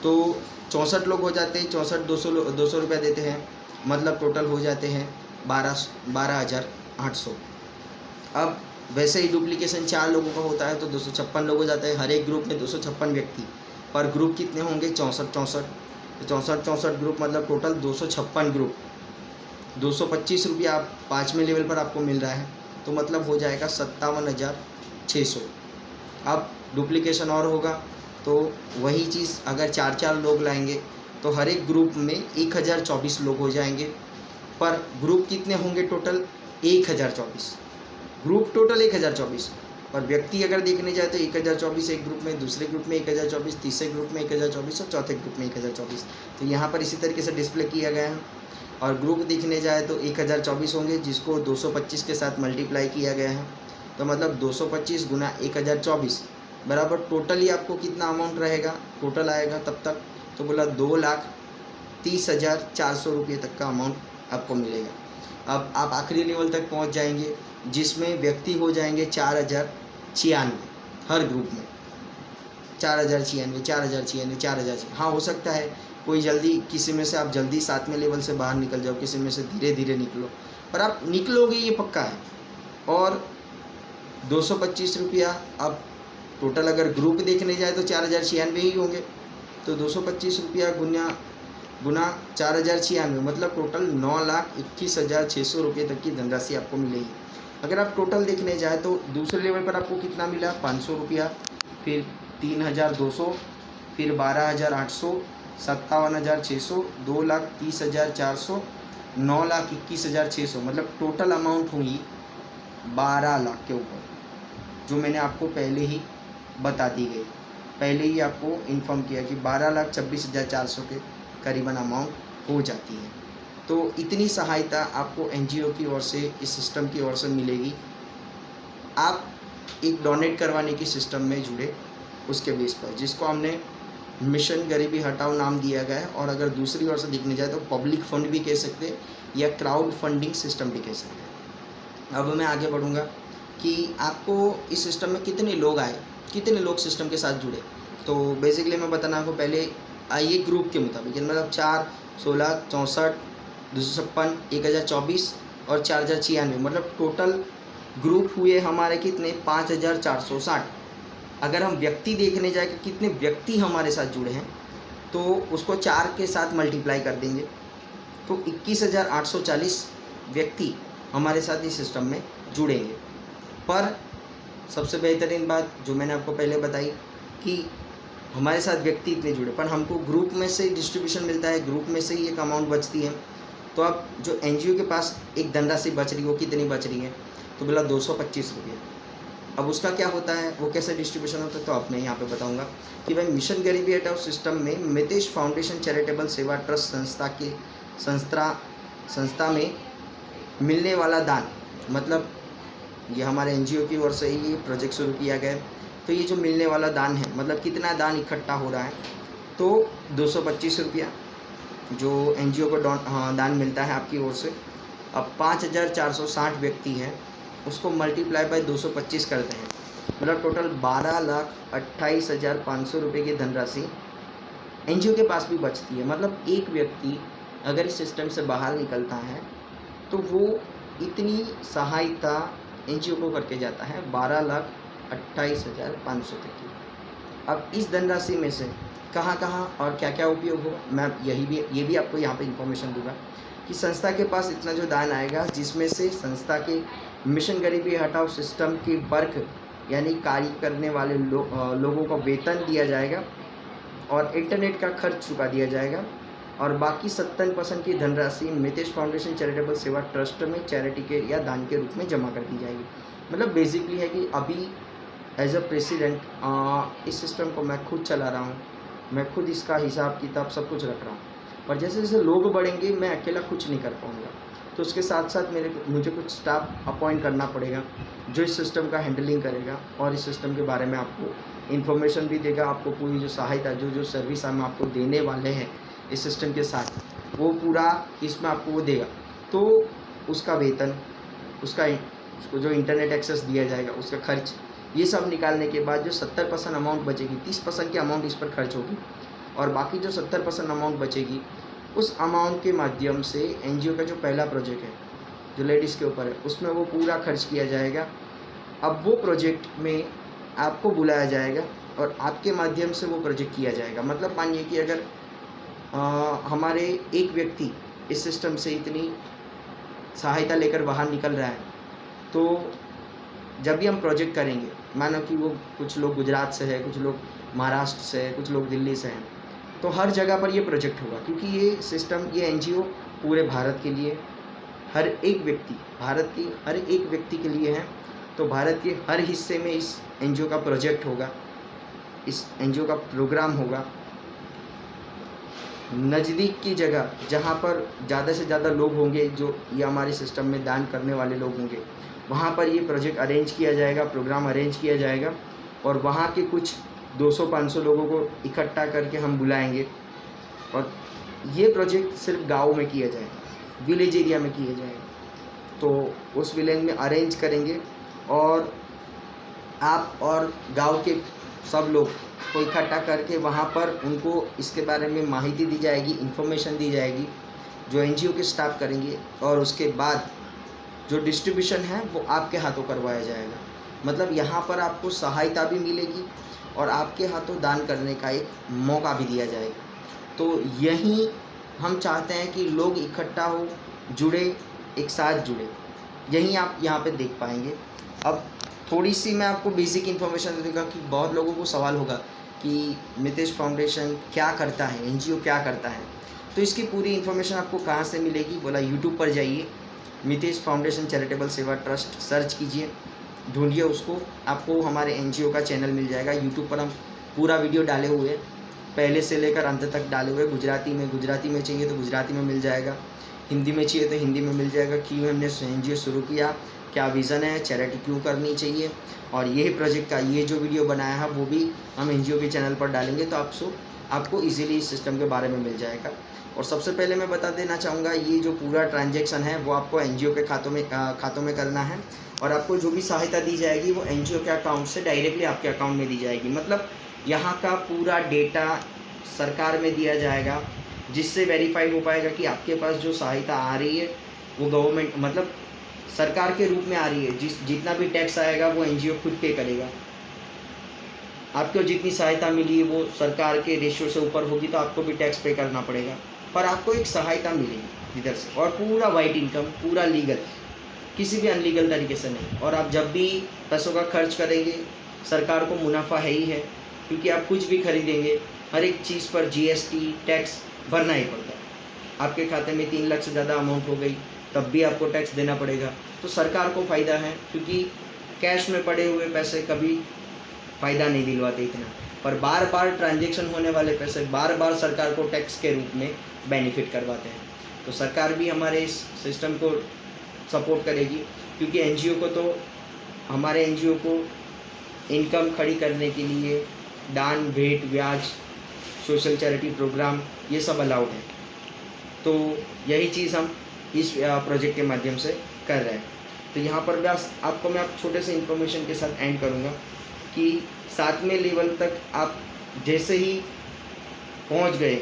Speaker 1: तो 64 लोग हो जाते हैं, 64 200 रुपया देते हैं, मतलब टोटल हो जाते हैं 12,800। अब वैसे ही डुप्लीकेशन 4 लोगों का होता है तो 256 लोग हो जाते हैं। हर एक ग्रुप में 256 व्यक्ति, पर ग्रुप कितने होंगे, 64 तो 64 ग्रुप मतलब टोटल 256 ग्रुप। 225 रुपया आप 5वें लेवल पर आपको मिल रहा है, तो मतलब हो जाएगा 57,600। अब डुप्लीकेशन और होगा तो वही चीज़ अगर 4 4 लोग लाएंगे तो हर एक ग्रुप में 1024 लोग हो जाएंगे। पर ग्रुप कितने होंगे टोटल, 1024 ग्रुप, टोटल 1024। और व्यक्ति अगर देखने जाए तो 1024 एक ग्रुप में, दूसरे ग्रुप में 1024, तीसरे ग्रुप में 1024 और चौथे ग्रुप में 1024। तो यहाँ पर इसी तरीके से डिस्प्ले किया गया है। और ग्रुप देखने जाए तो 1024 होंगे, जिसको 225 के साथ मल्टीप्लाई किया गया है। तो मतलब 225 गुना 1024 बराबर टोटली आपको कितना अमाउंट रहेगा, टोटल आएगा तब तक, तो बोला 2,30,400 रुपये तक का अमाउंट आपको मिलेगा। अब आप आखिरी लेवल तक पहुंच जाएंगे जिसमें व्यक्ति हो जाएंगे 4,096 हर ग्रुप में। 4,096 4,096 4,000। हाँ, हो सकता है कोई जल्दी, किसी में से आप जल्दी 7वें लेवल से बाहर निकल जाओ, किसी में से धीरे धीरे निकलो, पर आप निकलोगे ये पक्का है। और 225 रुपया अब टोटल अगर ग्रुप देखने जाए तो 4,096 ही होंगे। तो 225 रुपया गुना 4,096 मतलब टोटल 9,21,600 रुपये तक की धनराशि आपको मिलेगी। अगर आप टोटल देखने जाए तो दूसरे लेवल पर आपको कितना मिला, 500 रुपया, फिर 3,200, फिर 12,800, 57,600, 2,30,400, 9,21,600 मतलब टोटल अमाउंट हुई 12 लाख के ऊपर। जो मैंने आपको पहले ही बता दी गई, पहले ही आपको इन्फॉर्म किया कि 12,26,400 के करीबन अमाउंट हो जाती है। तो इतनी सहायता आपको एनजीओ की ओर से, इस सिस्टम की ओर से मिलेगी। आप एक डोनेट करवाने की सिस्टम में जुड़े उसके बेस पर, जिसको हमने मिशन गरीबी हटाओ नाम दिया गया है, और अगर दूसरी ओर से देखने जाए तो पब्लिक फंड भी कह सकते हैं या क्राउड फंडिंग सिस्टम भी कह सकते हैं। अब मैं आगे बढ़ूँगा कि आपको इस सिस्टम में कितने लोग आए, कितने लोग सिस्टम के साथ जुड़े। तो बेसिकली मैं बताना आपको पहले आइए ग्रुप के मुताबिक, मतलब 4, 16, 64, 256, 1024 और 4096, मतलब टोटल ग्रुप हुए हमारे कितने, 5460। अगर हम व्यक्ति देखने जाए कि कितने व्यक्ति हमारे साथ जुड़े हैं, तो उसको 4 के साथ मल्टीप्लाई कर देंगे, तो 21,840 व्यक्ति हमारे साथ इस सिस्टम में जुड़ेंगे। पर सबसे बेहतरीन बात जो मैंने आपको पहले बताई कि हमारे साथ व्यक्ति इतने जुड़े, पर हमको ग्रुप में से डिस्ट्रीब्यूशन मिलता है, ग्रुप में से ही एक अमाउंट बचती है। तो अब जो एनजीओ के पास एक धनराशि बच रही है, वो कितनी बच रही है, तो बोला 225 रुपये। अब उसका क्या होता है, वो कैसे डिस्ट्रीब्यूशन होता है, तो अब मैं यहाँ पे बताऊँगा कि भाई मिशन गरीबी हटाओ सिस्टम में मितेश फाउंडेशन चैरिटेबल सेवा ट्रस्ट संस्था में मिलने वाला दान, मतलब ये हमारे एनजीओ की ओर से ही ये प्रोजेक्ट शुरू किया गया है। तो ये जो मिलने वाला दान है, मतलब कितना दान इकट्ठा हो रहा है, तो 225 रुपया जो एनजीओ को दान मिलता है आपकी ओर से। अब 5460 व्यक्ति हैं, उसको मल्टीप्लाई बाय 225 करते हैं, मतलब टोटल 12,28,500 रुपये की धनराशि एनजीओ के पास भी बचती है। मतलब एक व्यक्ति अगर इस सिस्टम से बाहर निकलता है तो वो इतनी सहायता एनजीओ को करके जाता है, 12,28,500 तक की। अब इस धनराशि में से कहाँ कहाँ और क्या क्या उपयोग हो, मैं ये भी आपको यहाँ पे इन्फॉर्मेशन दूंगा कि संस्था के पास इतना जो दान आएगा, जिसमें से संस्था के मिशन गरीबी हटाओ सिस्टम के वर्क यानी कार्य करने वाले लोगों को वेतन दिया जाएगा और इंटरनेट का खर्च चुका दिया जाएगा, और बाकी 57% की धनराशि मितेश फाउंडेशन चैरिटेबल सेवा ट्रस्ट में चैरिटी के या दान के रूप में जमा कर दी जाएगी। मतलब बेसिकली है कि अभी एज अ प्रेसिडेंट इस सिस्टम को मैं खुद चला रहा हूँ, मैं खुद इसका हिसाब किताब सब कुछ रख रहा हूँ, पर जैसे जैसे लोग बढ़ेंगे मैं अकेला कुछ नहीं कर पाऊँगा, तो उसके साथ साथ मुझे कुछ स्टाफ अपॉइंट करना पड़ेगा जो इस सिस्टम का हैंडलिंग करेगा और इस सिस्टम के बारे में आपको इन्फॉर्मेशन भी देगा, आपको पूरी जो सहायता जो सर्विस हम आपको देने वाले हैं इस सिस्टम के साथ, वो पूरा इसमें आपको वो देगा। तो उसका वेतन, उसको जो इंटरनेट एक्सेस दिया जाएगा, उसका खर्च, ये सब निकालने के बाद जो 70% अमाउंट बचेगी, 30% की अमाउंट इस पर खर्च होगी और बाकी जो 70% अमाउंट बचेगी, उस अमाउंट के माध्यम से एनजीओ का जो पहला प्रोजेक्ट है जो लेडीज़ के ऊपर है, उसमें वो पूरा खर्च किया जाएगा। अब वो प्रोजेक्ट में आपको बुलाया जाएगा और आपके माध्यम से वो प्रोजेक्ट किया जाएगा। मतलब मानिए कि अगर हमारे एक व्यक्ति इस सिस्टम से इतनी सहायता लेकर बाहर निकल रहा है, तो जब भी हम प्रोजेक्ट करेंगे, मानो कि वो कुछ लोग गुजरात से है, कुछ लोग महाराष्ट्र से है, कुछ लोग दिल्ली से हैं, तो हर जगह पर ये प्रोजेक्ट होगा, क्योंकि ये सिस्टम, ये एनजीओ पूरे भारत के लिए, हर एक व्यक्ति, भारत की हर एक व्यक्ति के लिए है। तो भारत के हर हिस्से में इस एनजीओ का प्रोजेक्ट होगा, इस एनजीओ का प्रोग्राम होगा। नज़दीक की जगह जहाँ पर ज़्यादा से ज़्यादा लोग होंगे, जो ये हमारे सिस्टम में दान करने वाले लोग होंगे, वहाँ पर ये प्रोजेक्ट अरेंज किया जाएगा, प्रोग्राम अरेंज किया जाएगा, और वहाँ के कुछ 200-500 लोगों को इकट्ठा करके हम बुलाएंगे और ये प्रोजेक्ट सिर्फ गाँव में किया जाएगा, विलेज एरिया में किया जाएगा। तो उस विलेज में अरेंज करेंगे और आप और गांव के सब लोग को इकट्ठा करके वहाँ पर उनको इसके बारे में माहिती दी जाएगी, इन्फॉर्मेशन दी जाएगी, जो एनजीओ के स्टाफ करेंगे, और उसके बाद जो डिस्ट्रीब्यूशन है वो आपके हाथों करवाया जाएगा। मतलब यहाँ पर आपको सहायता भी मिलेगी और आपके हाथों दान करने का एक मौका भी दिया जाएगा। तो यही हम चाहते हैं कि लोग इकट्ठा हो, जुड़े, एक साथ जुड़े, यही आप यहाँ पे देख पाएंगे। अब थोड़ी सी मैं आपको बेसिक इन्फॉर्मेशन दूँगा कि बहुत लोगों को सवाल होगा कि मितेश फाउंडेशन क्या करता है, एनजीओ क्या करता है। तो इसकी पूरी इन्फॉर्मेशन आपको कहाँ से मिलेगी, बोला यूट्यूब पर जाइए, मितेश फाउंडेशन चैरिटेबल सेवा ट्रस्ट सर्च कीजिए, ढूंढिए उसको, आपको हमारे एनजीओ का चैनल मिल जाएगा। यूट्यूब पर हम पूरा वीडियो डाले हुए हैं, पहले से लेकर अंत तक डाले हुए। गुजराती में चाहिए तो गुजराती में मिल जाएगा, हिंदी में चाहिए तो हिंदी में मिल जाएगा। क्यों हमने एनजीओ शुरू किया, क्या विज़न है, चैरिटी क्यों करनी चाहिए, और यही प्रोजेक्ट का ये जो वीडियो बनाया है वो भी हम एनजीओ के चैनल पर डालेंगे, तो आपको इजीली इस सिस्टम के बारे में मिल जाएगा। और सबसे पहले मैं बता देना चाहूँगा, ये जो पूरा ट्रांजैक्शन है वो आपको एनजीओ के खातों में करना है, और आपको जो भी सहायता दी जाएगी वो एनजीओ के अकाउंट से डायरेक्टली आपके अकाउंट में दी जाएगी। मतलब यहाँ का पूरा डेटा सरकार में दिया जाएगा, जिससे वेरीफाई हो पाएगा कि आपके पास जो सहायता आ रही है वो गवर्नमेंट मतलब सरकार के रूप में आ रही है। जितना भी टैक्स आएगा वो एनजीओ खुद पे करेगा। आपको जितनी सहायता मिली है वो सरकार के रेशियो से ऊपर होगी तो आपको भी टैक्स पे करना पड़ेगा, पर आपको एक सहायता मिलेगी इधर से, और पूरा वाइट इनकम, पूरा लीगल, किसी भी अनलीगल तरीके से नहीं। और आप जब भी पैसों का खर्च करेंगे सरकार को मुनाफा है ही है, क्योंकि आप कुछ भी खरीदेंगे हर एक चीज़ पर जीएसटी टैक्स भरना ही पड़ता है। आपके खाते में 3 लाख से ज़्यादा अमाउंट हो गई तब भी आपको टैक्स देना पड़ेगा, तो सरकार को फ़ायदा है, क्योंकि कैश में पड़े हुए पैसे कभी फ़ायदा नहीं दिलवाते इतना, पर बार बार ट्रांजैक्शन होने वाले पैसे बार बार सरकार को टैक्स के रूप में बेनिफिट करवाते हैं। तो सरकार भी हमारे इस सिस्टम को सपोर्ट करेगी, क्योंकि एनजीओ को तो हमारे एनजीओ को इनकम खड़ी करने के लिए दान, भेंट, ब्याज, सोशल चैरिटी प्रोग्राम ये सब अलाउड है। तो यही चीज़ हम इस प्रोजेक्ट के माध्यम से कर रहे हैं। तो यहाँ पर बस आपको मैं छोटे से इन्फॉर्मेशन के साथ एंड करूँगा कि 7वें लेवल तक आप जैसे ही पहुँच गए,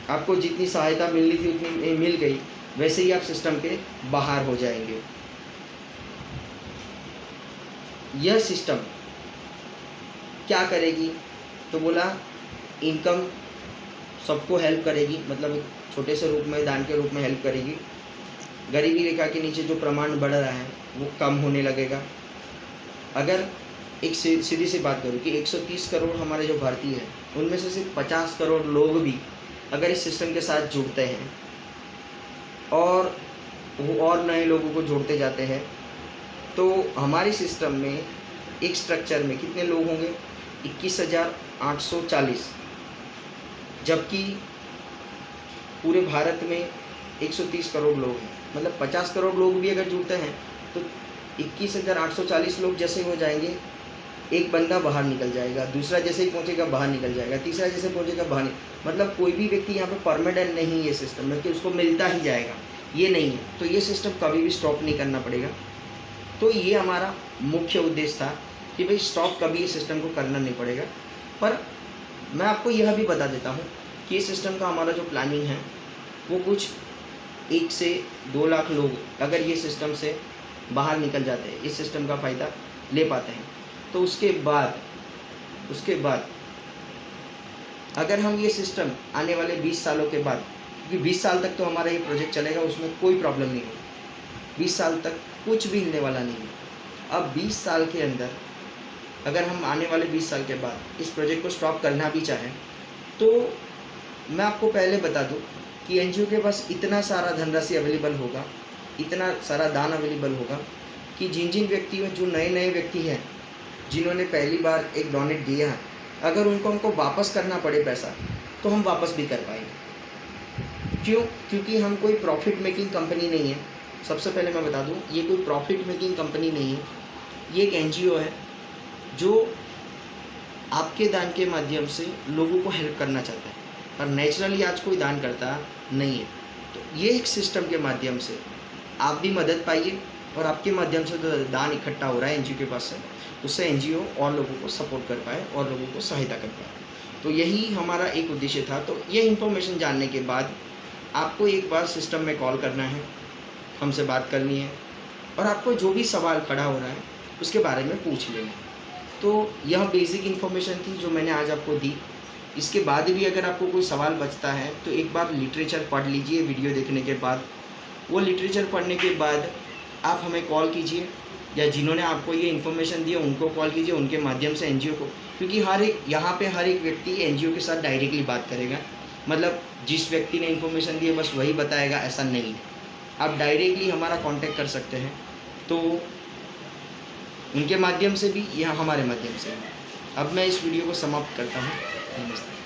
Speaker 1: आपको जितनी सहायता मिलनी थी उतनी मिल गई, वैसे ही आप सिस्टम के बाहर हो जाएंगे। यह सिस्टम क्या करेगी, तो बोला इनकम सबको हेल्प करेगी, मतलब एक छोटे से रूप में दान के रूप में हेल्प करेगी। गरीबी रेखा के नीचे जो प्रमाण बढ़ रहा है वो कम होने लगेगा। अगर एक सीधी सी बात करूँ कि 130 करोड़ हमारे जो भारतीय हैं उनमें से सिर्फ 50 करोड़ लोग भी अगर इस सिस्टम के साथ जुड़ते हैं और वो और नए लोगों को जोड़ते जाते हैं, तो हमारे सिस्टम में एक स्ट्रक्चर में कितने लोग होंगे, 21,840, जबकि पूरे भारत में 130 करोड़ लोग हैं। मतलब 50 करोड़ लोग भी अगर जुड़ते हैं तो 21,840 लोग जैसे हो जाएंगे, एक बंदा बाहर निकल जाएगा, दूसरा जैसे ही पहुंचेगा बाहर निकल जाएगा, तीसरा जैसे पहुंचेगा बाहर मतलब कोई भी व्यक्ति यहाँ पे परमानेंट नहीं है सिस्टम में कि उसको मिलता ही जाएगा, ये नहीं है। तो ये सिस्टम कभी भी स्टॉप नहीं करना पड़ेगा। तो ये हमारा मुख्य उद्देश्य था कि भाई स्टॉप कभी इस सिस्टम को करना नहीं पड़ेगा। पर मैं आपको यह भी बता देता हूँ कि इस सिस्टम का हमारा जो प्लानिंग है वो कुछ 1 से 2 लाख लोग अगर ये सिस्टम से बाहर निकल जाते हैं, इस सिस्टम का फ़ायदा ले पाते हैं, तो उसके बाद अगर हम ये सिस्टम आने वाले 20 सालों के बाद, क्योंकि 20 साल तक तो हमारा ये प्रोजेक्ट चलेगा, उसमें कोई प्रॉब्लम नहीं होगी, 20 साल तक कुछ भी हिलने वाला नहीं है। अब 20 साल के अंदर अगर हम आने वाले 20 साल के बाद इस प्रोजेक्ट को स्टॉप करना भी चाहें, तो मैं आपको पहले बता दूं कि एनजीओ के पास इतना सारा धनराशि अवेलेबल होगा, इतना सारा दान अवेलेबल होगा कि जिन व्यक्तियों, जो नए व्यक्ति हैं जिन्होंने पहली बार एक डोनेट दिया है, अगर हमको वापस करना पड़े पैसा तो हम वापस भी कर पाएंगे। क्यों? क्योंकि हम कोई प्रॉफिट मेकिंग कंपनी नहीं है। सबसे पहले मैं बता दूं, ये कोई प्रॉफिट मेकिंग कंपनी नहीं है, ये एक एनजीओ है जो आपके दान के माध्यम से लोगों को हेल्प करना चाहता है, पर नेचुरली आज कोई दान करता नहीं है। तो ये एक सिस्टम के माध्यम से आप भी मदद पाइए, और आपके माध्यम से जो दान इकट्ठा हो रहा है एनजीओ के पास से, उससे एनजीओ और लोगों को सपोर्ट कर पाए और लोगों को सहायता कर पाए। तो यही हमारा एक उद्देश्य था। तो ये इन्फॉर्मेशन जानने के बाद आपको एक बार सिस्टम में कॉल करना है, हमसे बात करनी है, और आपको जो भी सवाल खड़ा हो रहा है उसके बारे में पूछ लेना है। तो यह बेसिक इन्फॉर्मेशन थी जो मैंने आज आपको दी। इसके बाद भी अगर आपको कोई सवाल बचता है तो एक बार लिटरेचर पढ़ लीजिए वीडियो देखने के बाद। वो लिटरेचर पढ़ने के बाद आप हमें कॉल कीजिए, या जिन्होंने आपको ये इन्फॉर्मेशन दी है उनको कॉल कीजिए, उनके माध्यम से एनजीओ को, क्योंकि यहाँ पे हर एक व्यक्ति एनजीओ के साथ डायरेक्टली बात करेगा। मतलब जिस व्यक्ति ने इन्फॉर्मेशन दी है बस वही बताएगा, ऐसा नहीं है। आप डायरेक्टली हमारा कांटेक्ट कर सकते हैं। तो उनके माध्यम से भी या हमारे माध्यम से भी। अब मैं इस वीडियो को समाप्त करता हूँ। नमस्ते।